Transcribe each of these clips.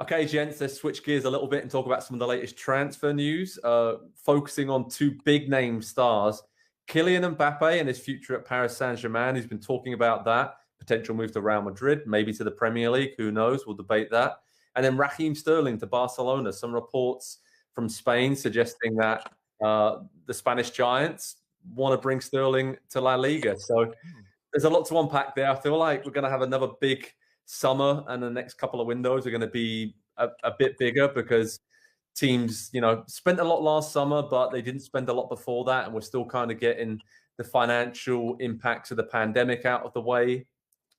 Okay, gents, let's switch gears a little bit and talk about some of the latest transfer news, focusing on two big-name stars, Kylian Mbappe and his future at Paris Saint-Germain. He's been talking about that, potential move to Real Madrid, maybe to the Premier League, who knows, we'll debate that. And then Raheem Sterling to Barcelona. Some reports from Spain suggesting that the Spanish Giants want to bring Sterling to La Liga. So there's a lot to unpack there. I feel like we're going to have another big summer, and the next couple of windows are going to be a bit bigger because teams, spent a lot last summer, but they didn't spend a lot before that. And we're still kind of getting the financial impacts of the pandemic out of the way,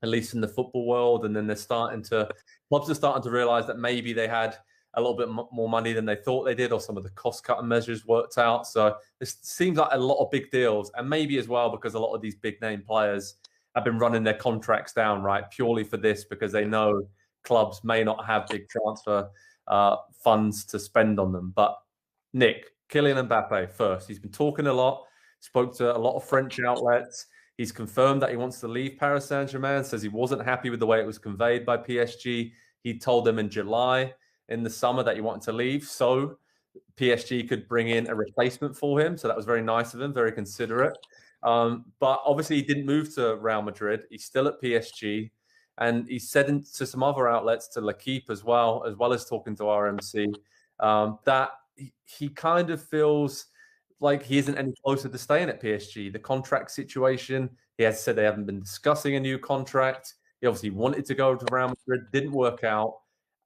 at least in the football world. And then clubs are starting to realize that maybe they had a little bit more money than they thought they did, or some of the cost-cutting measures worked out. So this seems like a lot of big deals, and maybe as well because a lot of these big-name players have been running their contracts down, right, purely for this, because they know clubs may not have big transfer funds to spend on them. But Nick, Kylian Mbappe first. He's been talking a lot, spoke to a lot of French outlets. He's confirmed that he wants to leave Paris Saint-Germain, says he wasn't happy with the way it was conveyed by PSG. He told them in July, in the summer, that he wanted to leave so PSG could bring in a replacement for him. So that was very nice of him, very considerate. But obviously he didn't move to Real Madrid. He's still at PSG. And he said to some other outlets, to L'Equipe as well as talking to RMC, that he kind of feels like he isn't any closer to staying at PSG. The contract situation, he has said they haven't been discussing a new contract. He obviously wanted to go to Real Madrid, didn't work out.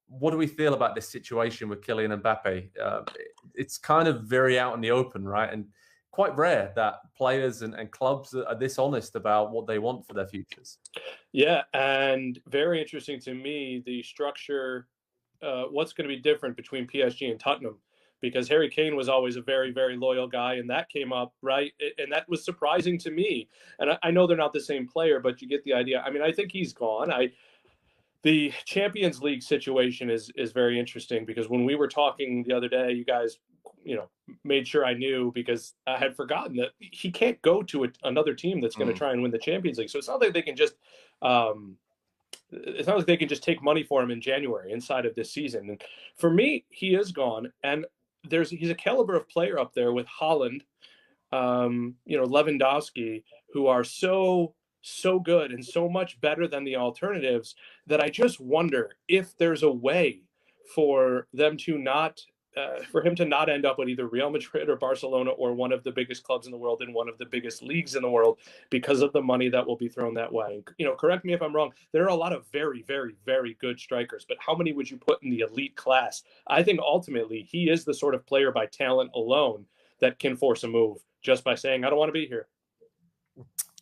What do we feel about this situation with Kylian Mbappe? It's kind of very out in the open, right? And quite rare that players and clubs are this honest about what they want for their futures. Yeah, and very interesting to me, the structure, what's going to be different between PSG and Tottenham, because Harry Kane was always a very, very loyal guy, and that came up, right? And that was surprising to me. And I know they're not the same player, but you get the idea. I mean, I think he's gone. The Champions League situation is very interesting, because when we were talking the other day, you guys, made sure I knew, because I had forgotten that he can't go to another team that's going to try and win the Champions League. So it's not like they can just take money for him in January inside of this season. And for me, he is gone, and he's a caliber of player up there with Haaland, Lewandowski, who are so good and so much better than the alternatives, that I just wonder if there's a way for them to not, for him to not end up with either Real Madrid or Barcelona or one of the biggest clubs in the world in one of the biggest leagues in the world, because of the money that will be thrown that way. Correct me if I'm wrong. There are a lot of very, very, very good strikers, but how many would you put in the elite class? I think ultimately he is the sort of player by talent alone that can force a move just by saying, I don't want to be here.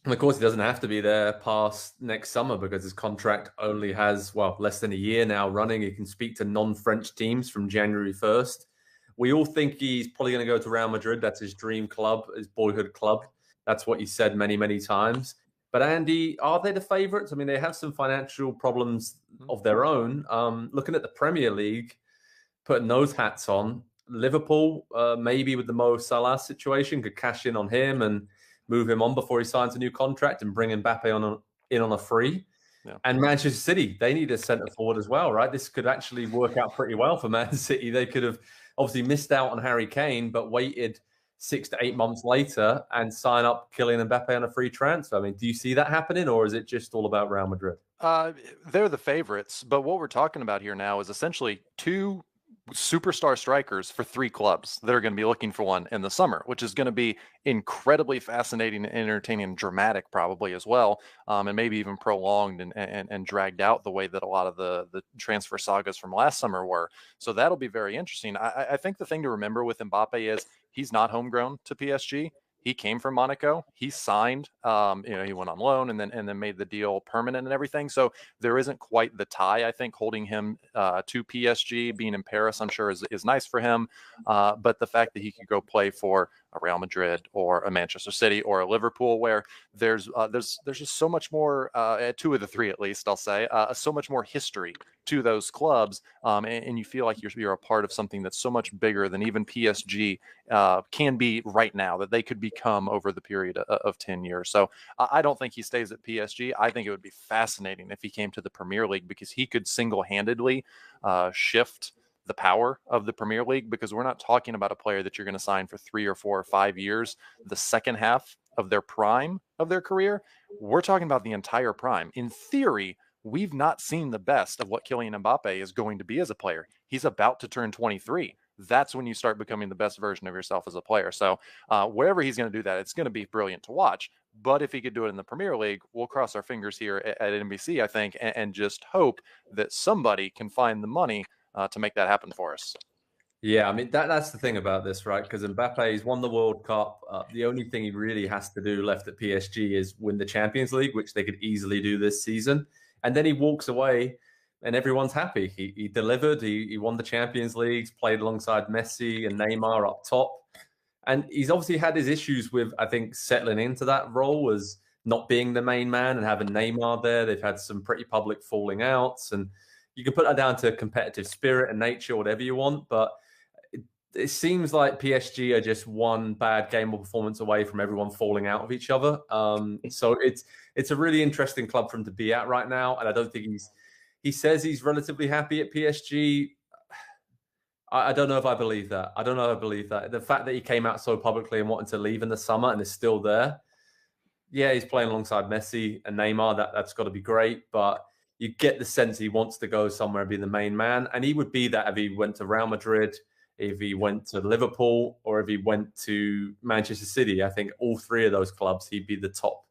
And of course, he doesn't have to be there past next summer, because his contract only has, less than a year now running. He can speak to non-French teams from January 1st. We all think he's probably going to go to Real Madrid. That's his dream club, his boyhood club. That's what he said many, many times. But Andy, are they the favourites? I mean, they have some financial problems of their own. Looking at the Premier League, putting those hats on, Liverpool, maybe with the Mo Salah situation, could cash in on him and move him on before he signs a new contract and bring Mbappe in on a free. Yeah. And Manchester City, they need a centre forward as well, right? This could actually work out pretty well for Man City. They could have obviously missed out on Harry Kane, but waited 6 to 8 months later and sign up Kylian Mbappe on a free transfer. I mean, do you see that happening, or is it just all about Real Madrid? They're the favorites, but what we're talking about here now is essentially two superstar strikers for 3 clubs that are going to be looking for one in the summer, which is going to be incredibly fascinating and entertaining and dramatic probably as well, and maybe even prolonged and dragged out the way that a lot of the transfer sagas from last summer were. So that'll be very interesting. I think the thing to remember with Mbappe is he's not homegrown to PSG. He came from Monaco. He signed, he went on loan and then made the deal permanent and everything. So there isn't quite the tie, I think, holding him to PSG. Being in Paris, I'm sure, is nice for him. But the fact that he could go play for a Real Madrid or a Manchester City or a Liverpool, where there's just so much more, two of the three at least, I'll say, so much more history to those clubs, and you feel like you're a part of something that's so much bigger than even PSG can be right now, that they could become over the period of 10 years. So I don't think he stays at PSG. I think it would be fascinating if he came to the Premier League, because he could single-handedly shift the power of the Premier League, because we're not talking about a player that you're going to sign for 3 or 4 or 5 years, the second half of their prime of their career. We're talking about the entire prime. In theory, we've not seen the best of what Kylian Mbappe is going to be as a player. He's about to turn 23. That's when you start becoming the best version of yourself as a player. So wherever he's going to do that, it's going to be brilliant to watch. But if he could do it in the Premier League, we'll cross our fingers here at NBC, I think, and just hope that somebody can find the money to make that happen for us. Yeah, I mean, that's the thing about this, right? Because Mbappe's won the World Cup. The only thing he really has to do left at PSG is win the Champions League, which they could easily do this season. And then he walks away and everyone's happy. He delivered. He won the Champions Leagues, played alongside Messi and Neymar up top. And he's obviously had his issues with, I think, settling into that role as not being the main man and having Neymar there. They've had some pretty public falling outs. And you can put that down to competitive spirit and nature, whatever you want. But it seems like PSG are just one bad game or performance away from everyone falling out of each other. So it's a really interesting club for him to be at right now. And I don't think he says he's relatively happy at PSG. I don't know if I believe that. I don't know if I believe that. The fact that he came out so publicly and wanted to leave in the summer and is still there. Yeah, he's playing alongside Messi and Neymar. That's got to be great. But you get the sense he wants to go somewhere and be the main man. And he would be that if he went to Real Madrid, if he went to Liverpool, or if he went to Manchester City. I think all three of those clubs, he'd be the top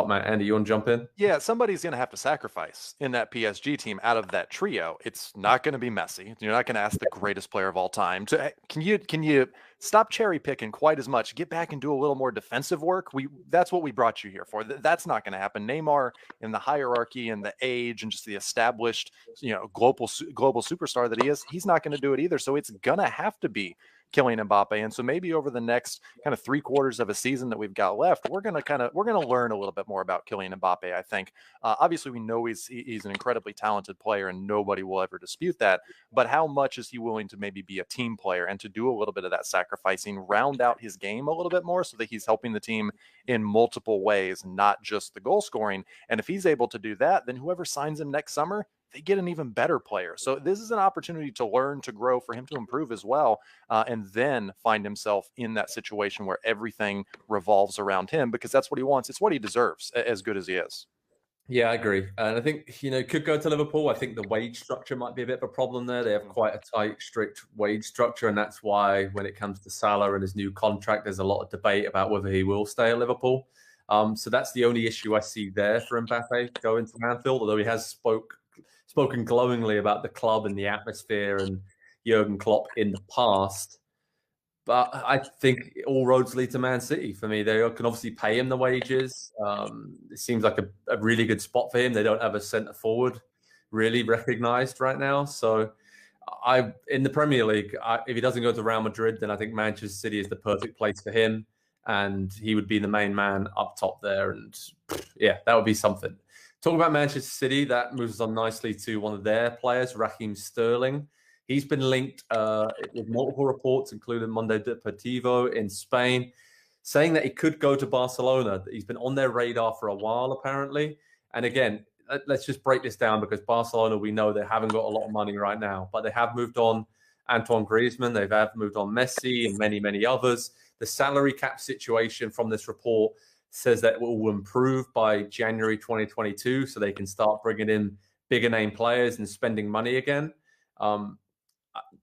man. Andy, you want to jump in? Yeah, somebody's going to have to sacrifice in that PSG team out of that trio. It's not going to be Messi. You're not going to ask the greatest player of all time. So can you stop cherry picking quite as much? Get back and do a little more defensive work. That's what we brought you here for. That's not going to happen. Neymar, in the hierarchy and the age and just the established, global superstar that he is, he's not going to do it either. So it's going to have to be Kylian Mbappe. And so maybe over the next kind of 3/4 of a season that we've got left, we're going to learn a little bit more about Kylian Mbappe, I think. Obviously, we know he's an incredibly talented player and nobody will ever dispute that. But how much is he willing to maybe be a team player and to do a little bit of that sacrificing, round out his game a little bit more so that he's helping the team in multiple ways, not just the goal scoring? And if he's able to do that, then whoever signs him next summer, they get an even better player. So this is an opportunity to learn, to grow, for him to improve as well, and then find himself in that situation where everything revolves around him, because that's what he wants. It's what he deserves, as good as he is. Yeah, I agree. And I think, could go to Liverpool. I think the wage structure might be a bit of a problem there. They have quite a tight, strict wage structure. And that's why when it comes to Salah and his new contract, there's a lot of debate about whether he will stay at Liverpool. So that's the only issue I see there for Mbappe going to Anfield, although he has spoken glowingly about the club and the atmosphere and Jurgen Klopp in the past. But I think all roads lead to Man City for me. They can obviously pay him the wages. It seems like a really good spot for him. They don't have a centre forward really recognised right now. So in the Premier League, if he doesn't go to Real Madrid, then I think Manchester City is the perfect place for him. And he would be the main man up top there. And yeah, that would be something. Talking about Manchester City, that moves on nicely to one of their players, Raheem Sterling. He's been linked with multiple reports, including Mundo Deportivo in Spain, saying that he could go to Barcelona. He's been on their radar for a while, apparently. And again, let's just break this down, because Barcelona, we know they haven't got a lot of money right now, but they have moved on Antoine Griezmann. They have moved on Messi and many, many others. The salary cap situation from this report says that it will improve by January 2022, so they can start bringing in bigger name players and spending money again.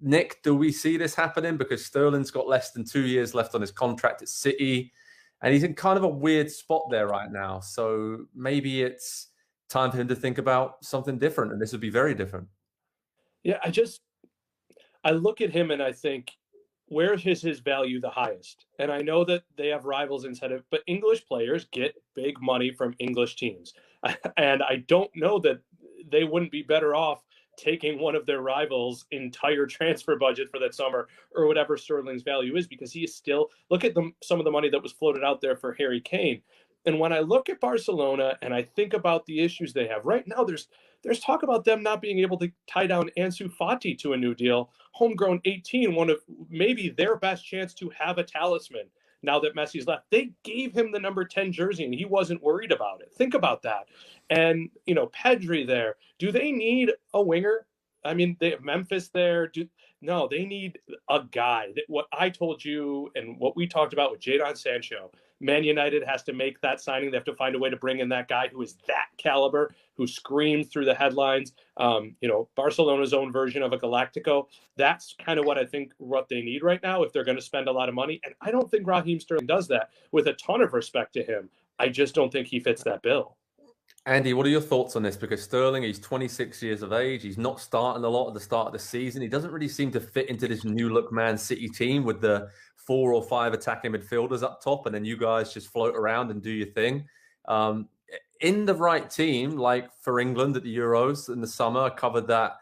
Nick, do we see this happening? Because Sterling's got less than 2 years left on his contract at City, and he's in kind of a weird spot there right now. So maybe it's time for him to think about something different, and this would be very different. Yeah, I look at him and I think, where is his value the highest? And I know that they have rivals inside of, but English players get big money from English teams. And I don't know that they wouldn't be better off taking one of their rivals' entire transfer budget for that summer, or whatever Sterling's value is, because he is still, look at some of the money that was floated out there for Harry Kane. And when I look at Barcelona and I think about the issues they have right now, there's talk about them not being able to tie down Ansu Fati to a new deal. Homegrown 18, one of maybe their best chance to have a talisman now that Messi's left. They gave him the number 10 jersey and he wasn't worried about it. Think about that. And, Pedri there. Do they need a winger? I mean, they have Memphis there. No, they need a guy. What I told you and what we talked about with Jadon Sancho, Man United has to make that signing. They have to find a way to bring in that guy who is that caliber, who screams through the headlines. Barcelona's own version of a Galactico. That's kind of what I think what they need right now if they're going to spend a lot of money. And I don't think Raheem Sterling does that. With a ton of respect to him, I just don't think he fits that bill. Andy, what are your thoughts on this? Because Sterling, he's 26 years of age. He's not starting a lot at the start of the season. He doesn't really seem to fit into this new look Man City team with the 4 or 5 attacking midfielders up top, and then you guys just float around and do your thing. In the right team, like for England at the Euros in the summer, I covered that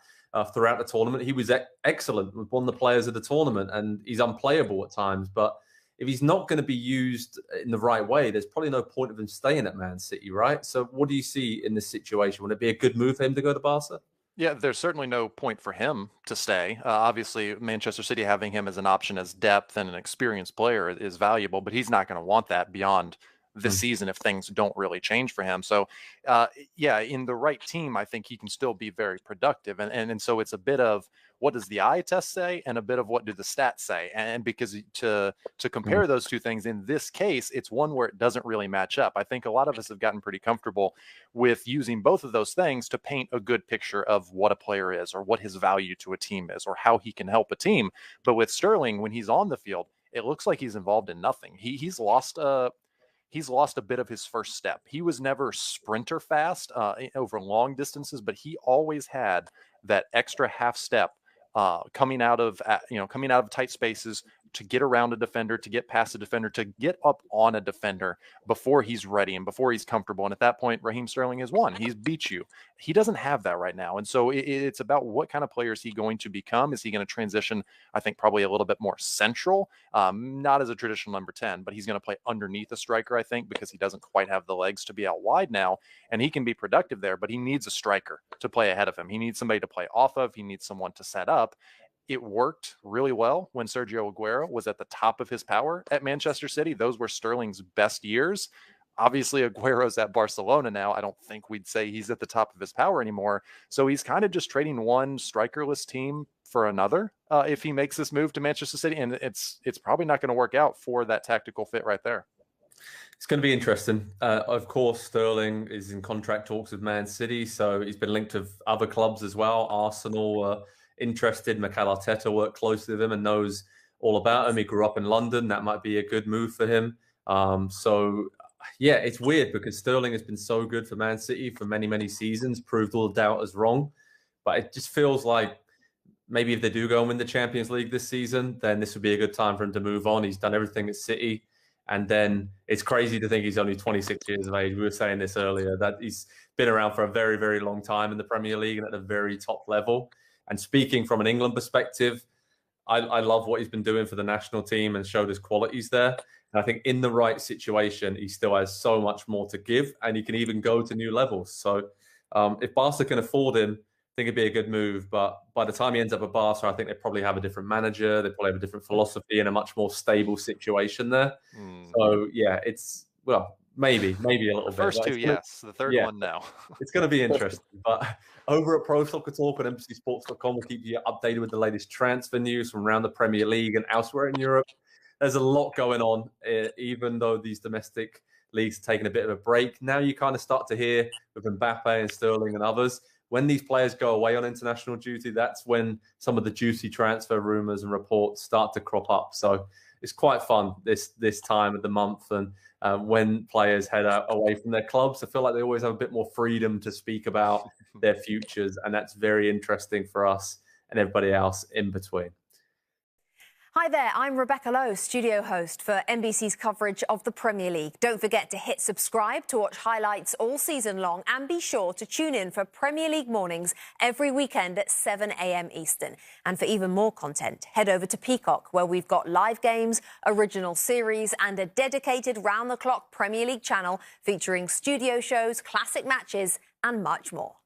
throughout the tournament. He was excellent, with one of the players of the tournament, and he's unplayable at times. But if he's not going to be used in the right way, there's probably no point of him staying at Man City, right? So what do you see in this situation? Would it be a good move for him to go to Barca? Yeah, there's certainly no point for him to stay. Obviously, Manchester City having him as an option as depth and an experienced player is valuable, but he's not going to want that beyond this season if things don't really change for him. So, in the right team, I think he can still be very productive. And so it's a bit of what does the eye test say and a bit of what do the stats say? And because to compare those two things in this case, it's one where it doesn't really match up. I think a lot of us have gotten pretty comfortable with using both of those things to paint a good picture of what a player is or what his value to a team is or how he can help a team. But with Sterling, when he's on the field, it looks like he's involved in nothing. He's lost a bit of his first step. He was never sprinter fast over long distances, but he always had that extra half step coming out of tight spaces to get around a defender, to get past a defender, to get up on a defender before he's ready and before he's comfortable. And at that point, Raheem Sterling has won. He's beat you. He doesn't have that right now. And so it's about what kind of player is he going to become? Is he going to transition, I think, probably a little bit more central, not as a traditional number 10, but he's going to play underneath a striker, I think, because he doesn't quite have the legs to be out wide now. And he can be productive there, but he needs a striker to play ahead of him. He needs somebody to play off of. He needs someone to set up. It worked really well when Sergio Aguero was at the top of his power at Manchester City. Those were Sterling's best years. Obviously, Aguero's at Barcelona now. I don't think we'd say he's at the top of his power anymore. So he's kind of just trading one strikerless team for another if he makes this move to Manchester City. And it's probably not going to work out for that tactical fit right there. It's going to be interesting. Of course, Sterling is in contract talks with Man City, so he's been linked to other clubs as well. Arsenal interested. Mikel Arteta worked closely with him and knows all about him. He grew up in London. That might be a good move for him. It's weird because Sterling has been so good for Man City for many, many seasons, proved all the doubters wrong. But it just feels like maybe if they do go and win the Champions League this season, then this would be a good time for him to move on. He's done everything at City. And then it's crazy to think he's only 26 years of age. We were saying this earlier, that he's been around for a very, very long time in the Premier League and at the very top level. And speaking from an England perspective, I love what he's been doing for the national team and showed his qualities there. And I think in the right situation, he still has so much more to give and he can even go to new levels. So if Barca can afford him, I think it'd be a good move. But by the time he ends up at Barca, I think they probably have a different manager. They probably have a different philosophy and a much more stable situation there. So, maybe a little bit. The first two, yes. The third one, no. It's going to be interesting. But over at Pro Soccer Talk on NBCSports.com, we'll keep you updated with the latest transfer news from around the Premier League and elsewhere in Europe. There's a lot going on, even though these domestic leagues are taking a bit of a break. Now you kind of start to hear with Mbappe and Sterling and others, when these players go away on international duty, that's when some of the juicy transfer rumors and reports start to crop up. So it's quite fun this time of the month. And when players head away from their clubs, I feel like they always have a bit more freedom to speak about their futures. And that's very interesting for us and everybody else in between. Hi there, I'm Rebecca Lowe, studio host for NBC's coverage of the Premier League. Don't forget to hit subscribe to watch highlights all season long, and be sure to tune in for Premier League mornings every weekend at 7 a.m. Eastern. And for even more content, head over to Peacock, where we've got live games, original series, and a dedicated round-the-clock Premier League channel featuring studio shows, classic matches, and much more.